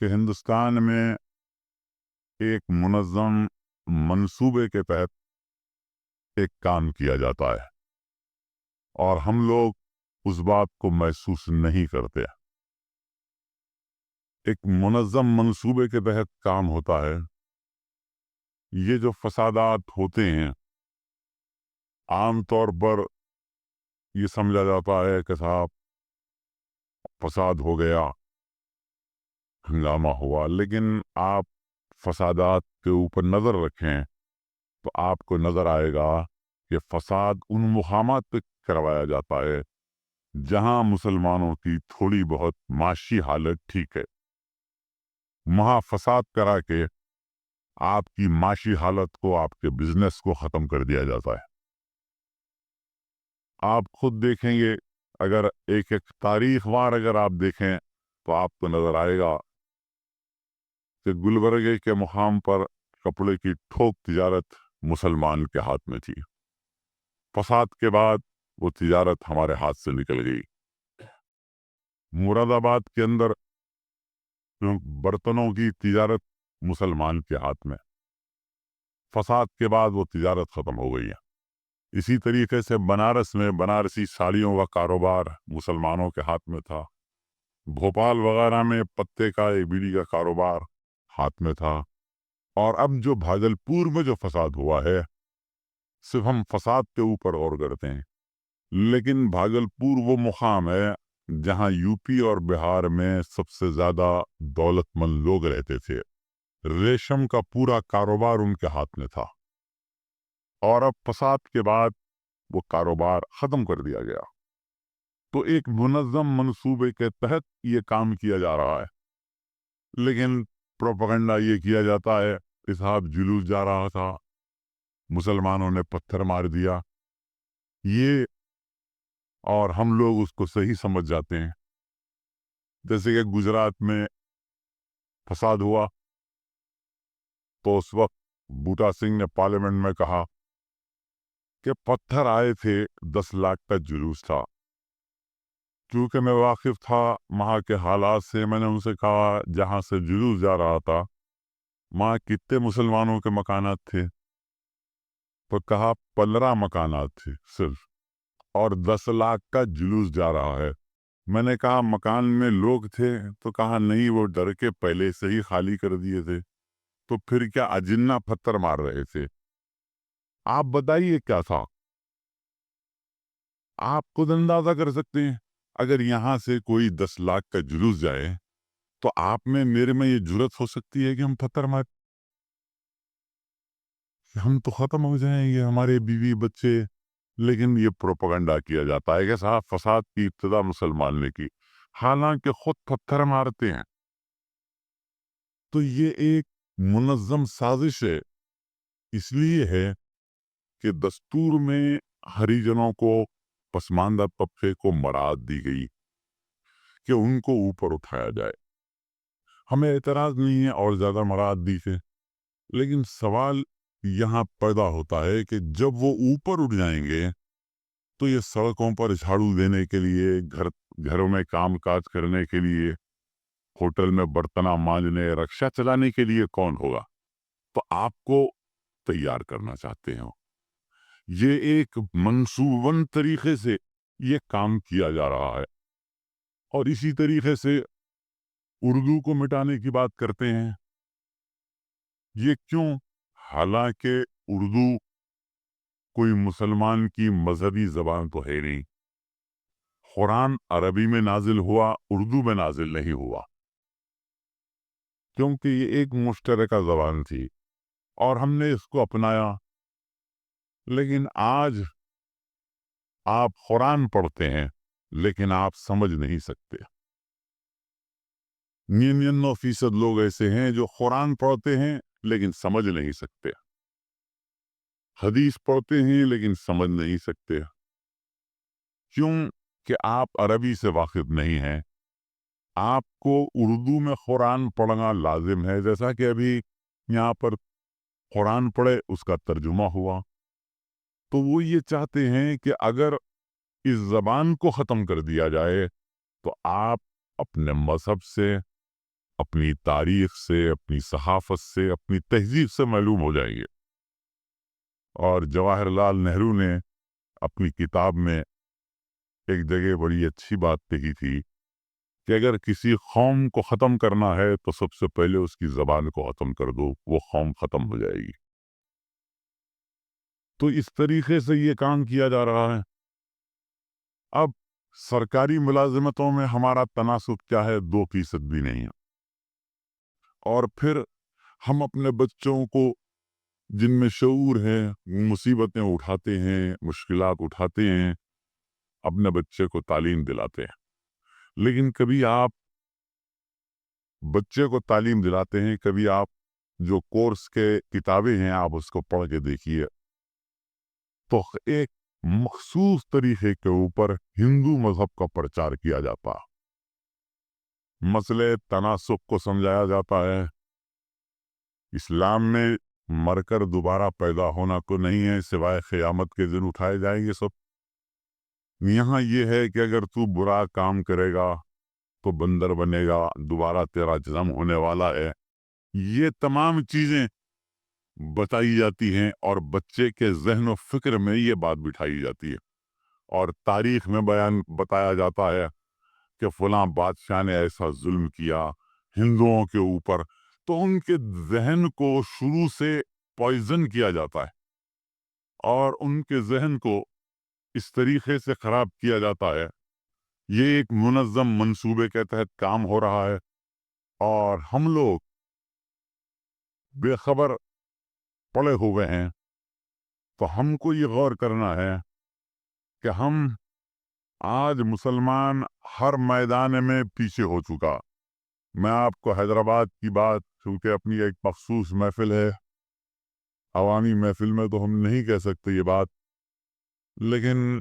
कि हिंदुस्तान में एक मुनज़्ज़म मंसूबे के तहत एक काम किया जाता है और हम लोग उस बात को महसूस नहीं करते। एक मुनज़्ज़म मंसूबे के तहत काम होता है। ये जो फसादात होते हैं, आम तौर पर ये समझा जाता है कि साहब फसाद हो गया, हंगामा हुआ, लेकिन आप फसादात के ऊपर नज़र रखें तो आपको नज़र आएगा कि फसाद उन मुकामात पे करवाया जाता है जहां मुसलमानों की थोड़ी बहुत माशी हालत ठीक है। वहां फसाद करा के आपकी माशी हालत को, आपके बिजनेस को ख़त्म कर दिया जाता है। आप खुद देखेंगे, अगर एक एक तारीख वार अगर आप देखें तो आपको नज़र आएगा कि गुलबर्गे के मुकाम पर कपड़े की थोक तिजारत मुसलमान के हाथ में थी। फसाद के बाद वो तिजारत हमारे हाथ से निकल गई। मुरादाबाद के अंदर बर्तनों की तिजारत मुसलमान के हाथ में, फसाद के बाद वो तिजारत ख़त्म हो गई है। इसी तरीके से बनारस में बनारसी साड़ियों का कारोबार मुसलमानों के हाथ में था। भोपाल वगैरह में पत्ते का, बीड़ी का कारोबार हाथ में था। और अब जो भागलपुर में जो फसाद हुआ है, सिर्फ हम फसाद के ऊपर गौर करते हैं, लेकिन भागलपुर वो मुकाम है जहां यूपी और बिहार में सबसे ज्यादा दौलतमंद लोग रहते थे। रेशम का पूरा कारोबार उनके हाथ में था और अब फसाद के बाद वो कारोबार खत्म कर दिया गया। तो एक मुनज़्ज़म मंसूबे के तहत ये काम किया जा रहा है, लेकिन प्रोपेगेंडा ये किया जाता है कि साहब जुलूस जा रहा था, मुसलमानों ने पत्थर मार दिया, ये, और हम लोग उसको सही समझ जाते हैं। जैसे कि गुजरात में फसाद हुआ तो उस वक्त बूटा सिंह ने पार्लियामेंट में कहा कि पत्थर आए थे, 10 लाख का जुलूस था। क्योंकि मैं वाकिफ था वहाँ के हालात से, मैंने उनसे कहा जहाँ से जुलूस जा रहा था वहाँ कितने मुसलमानों के मकानात थे? तो कहा 15 मकानात थे सिर्फ, और 10 लाख का जुलूस जा रहा है। मैंने कहा मकान में लोग थे? तो कहा नहीं, वो डर के पहले से ही खाली कर दिए थे। तो फिर क्या अजिन्ना पत्थर मार रहे थे? आप बताइए क्या था? आप खुद अंदाजा कर सकते हैं। अगर यहाँ से कोई 10 लाख का जुलूस जाए तो आप में, मेरे में ये जुर्रत हो सकती है कि हम पत्थर मार, हम तो खत्म हो जाएंगे, हमारे बीवी बच्चे। लेकिन ये प्रोपेगेंडा किया जाता है कि साहब फसाद की इब्तिदा मुसलमान ने की, हालांकि खुद पत्थर मारते हैं। तो ये एक मुनज़्ज़म साजिश है। इसलिए है कि दस्तूर में हरिजनों को, पसमानदा तबके को मराद दी गई कि उनको ऊपर उठाया जाए। हमें एतराज नहीं है और ज्यादा मराद दी थे, लेकिन सवाल यहाँ पैदा होता है कि जब वो ऊपर उठ जाएंगे तो ये सड़कों पर झाड़ू देने के लिए, घरों में काम काज करने के लिए, होटल में बर्तना मांजने, रक्षा चलाने के लिए कौन होगा? तो आपको तैयार करना चाहते हो। ये एक मंसूबन तरीके से ये काम किया जा रहा है। और इसी तरीके से उर्दू को मिटाने की बात करते हैं। ये क्यों? हालांकि उर्दू कोई मुसलमान की मजहबी जबान तो है नहीं। कुरान अरबी में नाजिल हुआ, उर्दू में नाजिल नहीं हुआ, क्योंकि ये एक मुश्तरका जबान थी और हमने इसको अपनाया। लेकिन आज आप कुरान पढ़ते हैं लेकिन आप समझ नहीं सकते। 99% लोग ऐसे हैं जो कुरान पढ़ते हैं लेकिन समझ नहीं सकते, हदीस पढ़ते हैं लेकिन समझ नहीं सकते। क्यों? कि आप अरबी से वाकिफ नहीं हैं। आपको उर्दू में कुरान पढ़ना लाजिम है। जैसा कि अभी यहाँ पर कुरान पढ़े, उसका तर्जुमा हुआ। तो वो ये चाहते हैं कि अगर इस जबान को ख़त्म कर दिया जाए तो आप अपने मजहब से, اپنی تاریخ سے، اپنی صحافت سے، اپنی تہذیب سے معلوم ہو جائیں گے۔ اور جواہر لال نہرو نے اپنی کتاب میں ایک جگہ بڑی اچھی بات کہی تھی کہ اگر کسی قوم کو ختم کرنا ہے تو سب سے پہلے اس کی زبان کو ختم کر دو، وہ قوم ختم ہو جائے گی۔ تو اس طریقے سے یہ کام کیا جا رہا ہے۔ اب سرکاری ملازمتوں میں ہمارا تناسب کیا ہے؟ 2% بھی نہیں ہے۔ اور پھر ہم اپنے بچوں کو جن میں شعور ہے مصیبتیں اٹھاتے ہیں، مشکلات اٹھاتے ہیں، اپنے بچے کو تعلیم دلاتے ہیں۔ لیکن کبھی آپ بچے کو تعلیم دلاتے ہیں، کبھی آپ جو کورس کے کتابیں ہیں آپ اس کو پڑھ کے دیکھیے تو ایک مخصوص طریقے کے اوپر ہندو مذہب کا پرچار کیا جاتا، مسئلے تناسب کو سمجھایا جاتا ہے۔ اسلام میں مر کر دوبارہ پیدا ہونا کو نہیں ہے، سوائے قیامت کے دن اٹھائے جائیں گے سب۔ یہاں یہ ہے کہ اگر تو برا کام کرے گا تو بندر بنے گا، دوبارہ تیرا جنم ہونے والا ہے۔ یہ تمام چیزیں بتائی جاتی ہیں اور بچے کے ذہن و فکر میں یہ بات بٹھائی جاتی ہے، اور تاریخ میں بتایا جاتا ہے کہ فلاں بادشاہ نے ایسا ظلم کیا ہندوؤں کے اوپر، تو ان کے ذہن کو شروع سے پوائزن کیا جاتا ہے اور ان کے ذہن کو اس طریقے سے خراب کیا جاتا ہے۔ یہ ایک منظم منصوبے کے تحت کام ہو رہا ہے، اور ہم لوگ بے خبر پڑے ہوئے ہیں۔ تو ہم کو یہ غور کرنا ہے کہ ہم آج مسلمان ہر میدان میں پیچھے ہو چکا۔ میں آپ کو حیدرآباد کی بات، چونکہ اپنی ایک مخصوص محفل ہے، عوامی محفل میں تو ہم نہیں کہہ سکتے یہ بات، لیکن